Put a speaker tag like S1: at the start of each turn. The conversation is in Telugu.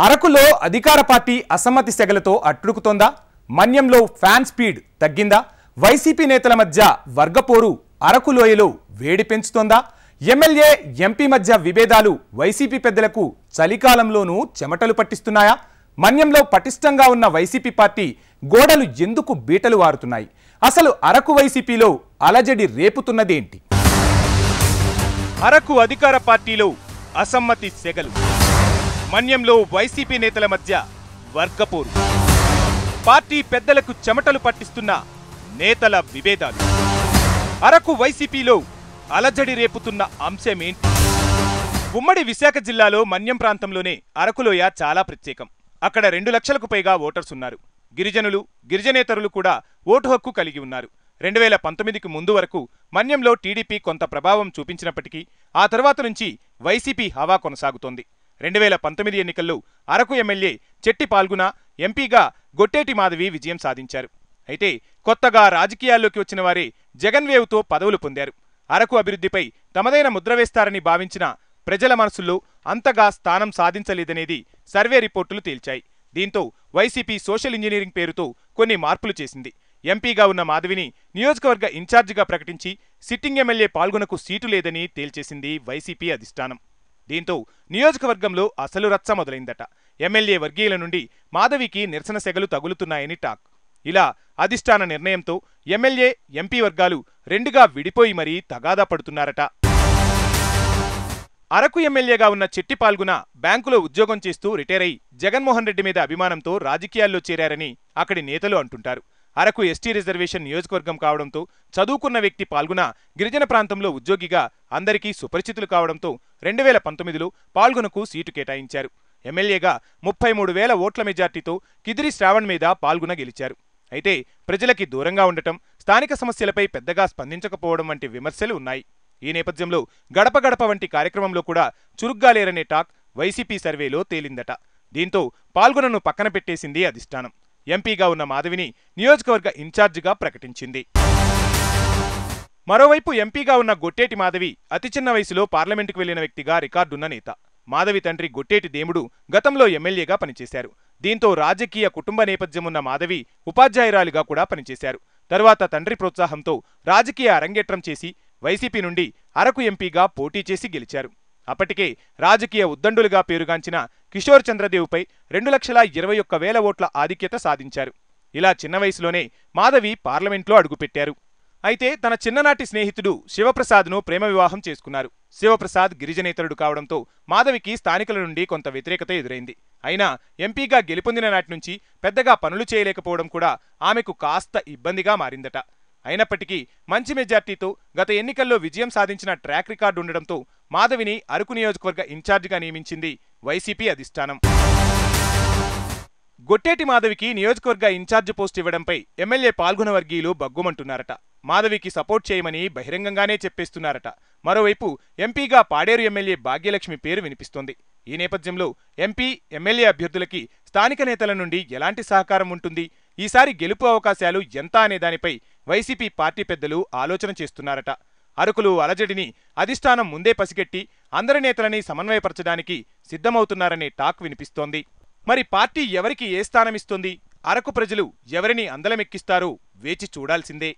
S1: అరకులో అధికార పార్టీ అసమ్మతి సెగలతో అట్టుడుకుతోందా? మన్యంలో ఫ్యాన్ స్పీడ్ తగ్గిందా? వైసీపీ నేతల మధ్య వర్గపోరు అరకులోయలో వేడి పెంచుతోందా? ఎమ్మెల్యే ఎంపీ మధ్య విభేదాలు వైసీపీ పెద్దలకు చలికాలంలోనూ చెమటలు పట్టిస్తున్నాయా? మన్యంలో పటిష్టంగా ఉన్న వైసీపీ పార్టీ గోడలు ఎందుకు బీటలు వారుతున్నాయి? అసలు అరకు వైసీపీలో అలజడి రేపుతున్నదేంటి? అరకు అధికార పార్టీలో అసమ్మతి సెగలు, మన్యంలో వైసీపీ నేతల మధ్య వర్గపోరు, పార్టీ పెద్దలకు చెమటలు పట్టిస్తున్న నేతల విభేదాలు. అరకు వైసీపీలో అలజడి రేపుతున్న అంశమేంటి? ఉమ్మడి విశాఖ జిల్లాలో మన్యం ప్రాంతంలోనే అరకులోయ చాలా ప్రత్యేకం. అక్కడ 2 లక్షలకు పైగా ఓటర్స్ ఉన్నారు. గిరిజనులు, గిరిజనేతరులు కూడా ఓటు హక్కు కలిగి ఉన్నారు. 2019కి ముందు వరకు మన్యంలో టీడీపీ కొంత ప్రభావం చూపించినప్పటికీ ఆ తర్వాత నుంచి వైసీపీ హవా కొనసాగుతోంది. 2019 ఎన్నికల్లో అరకు ఎమ్మెల్యే చెట్టి పాల్గొన, ఎంపీగా గొట్టేటి మాధవి విజయం సాధించారు. అయితే కొత్తగా రాజకీయాల్లోకి వచ్చిన వారే జగన్ వేవ్తో పదవులు పొందారు. అరకు అభివృద్ధిపై తమదైన ముద్ర వేస్తారని భావించిన ప్రజల మనసుల్లో అంతగా స్థానం సాధించలేదనేది సర్వే రిపోర్టులు తేల్చాయి. దీంతో వైసీపీ సోషల్ ఇంజనీరింగ్ పేరుతో కొన్ని మార్పులు చేసింది. ఎంపీగా ఉన్న మాధవిని నియోజకవర్గ ఇన్ఛార్జిగా ప్రకటించి సిట్టింగ్ ఎమ్మెల్యే పాల్గొనకు సీటు లేదని తేల్చేసింది వైసీపీ అధిష్టానం. దీంతో నియోజకవర్గంలో అసలు రచ్చ మొదలైందట. ఎమ్మెల్యే వర్గీయుల నుండి మాధవికి నిరసన సెగలు తగులుతున్నాయని టాక్. ఇలా అధిష్టాన నిర్ణయంతో ఎమ్మెల్యే, ఎంపీ వర్గాలు రెండుగా విడిపోయి మరీ తగాదా పడుతున్నారట. అరకు ఎమ్మెల్యేగా ఉన్న చెట్టి పాల్గొన బ్యాంకులో ఉద్యోగం చేస్తూ రిటైర్ అయి జగన్మోహన్ రెడ్డి మీద అభిమానంతో రాజకీయాల్లో చేరారని అక్కడి నేతలు అంటుంటారు. అరకు ఎస్టీ రిజర్వేషన్ నియోజకవర్గం కావడంతో చదువుకున్న వ్యక్తి పాల్గొన గిరిజన ప్రాంతంలో ఉద్యోగిగా అందరికీ సుపరిచితులు కావడంతో 2019లో పాల్గొనకు సీటు కేటాయించారు. ఎమ్మెల్యేగా 33,000 ఓట్ల మెజార్టీతో కిదిరి శ్రావణ్ మీద పాల్గొన గెలిచారు. అయితే ప్రజలకి దూరంగా ఉండటం, స్థానిక సమస్యలపై పెద్దగా స్పందించకపోవడం వంటి విమర్శలు ఉన్నాయి. ఈ నేపథ్యంలో గడప గడప వంటి కార్యక్రమంలో కూడా చురుగ్గా లేరనే టాక్ వైసీపీ సర్వేలో తేలిందట. దీంతో పాల్గొనను పక్కన పెట్టేసింది అధిష్టానం. ఎంపీగా ఉన్న మాధవిని నియోజకవర్గ ఇన్ఛార్జిగా ప్రకటించింది. మరోవైపు ఎంపీగా ఉన్న గొట్టేటి మాధవి అతి చిన్న వయసులో పార్లమెంటుకు వెళ్లిన వ్యక్తిగా రికార్డున్న నేత. మాధవి తండ్రి గొట్టేటి దేముడు గతంలో ఎమ్మెల్యేగా పనిచేశారు. దీంతో రాజకీయ కుటుంబ నేపథ్యమున్న మాధవి ఉపాధ్యాయురాలిగా కూడా పనిచేశారు. తరువాత తండ్రి ప్రోత్సాహంతో రాజకీయ అరంగేట్రం చేసి వైసీపీ నుండి అరకు ఎంపీగా పోటీ చేసి గెలిచారు. అప్పటికే రాజకీయ ఉద్దండులుగా పేరుగాంచిన కిషోర్ చంద్రదేవ్పై 2,21,000 ఓట్ల ఆధిక్యత సాధించారు. ఇలా చిన్న వయసులోనే మాధవి పార్లమెంట్లో అడుగుపెట్టారు. అయితే తన చిన్ననాటి స్నేహితుడు శివప్రసాద్ను ప్రేమ వివాహం చేసుకున్నారు. శివప్రసాద్ గిరిజనేతరుడు కావడంతో మాధవికి స్థానికుల నుండి కొంత వ్యతిరేకత ఎదురైంది. అయినా ఎంపీగా గెలుపొందిన నాటి నుంచి పెద్దగా పనులు చేయలేకపోవడం కూడా ఆమెకు కాస్త ఇబ్బందిగా మారిందట. అయినప్పటికీ మంచి మెజార్టీతో గత ఎన్నికల్లో విజయం సాధించిన ట్రాక్ రికార్డు ఉండడంతో మాధవిని అరకు నియోజకవర్గ ఇన్ఛార్జిగా నియమించింది వైసీపీ అధిష్టానం. గొట్టేటి మాధవికి నియోజకవర్గ ఇన్ఛార్జి పోస్ట్ ఇవ్వడంపై ఎమ్మెల్యే పాల్గొన వర్గీయులు బగ్గుమంటున్నారట. మాధవికి సపోర్ట్ చేయమని బహిరంగంగానే చెప్పేస్తున్నారట. మరోవైపు ఎంపీగా పాడేరు ఎమ్మెల్యే భాగ్యలక్ష్మి పేరు వినిపిస్తోంది. ఈ నేపథ్యంలో ఎంపీ, ఎమ్మెల్యే అభ్యర్థులకి స్థానిక నేతల నుండి ఎలాంటి సహకారం ఉంటుంది, ఈసారి గెలుపు అవకాశాలు ఎంత అనే దానిపై వైసీపీ పార్టీ పెద్దలు ఆలోచన చేస్తున్నారట. అరకులు అలజడిని అధిష్టానం ముందే పసిగట్టి అందరి నేతలని సమన్వయపరచడానికి సిద్ధమవుతున్నారనే టాక్ వినిపిస్తోంది. మరి పార్టీ ఎవరికి ఏ స్థానమిస్తోంది? అరకు ప్రజలు ఎవరిని అందలమెక్కిస్తారో వేచి చూడాల్సిందే.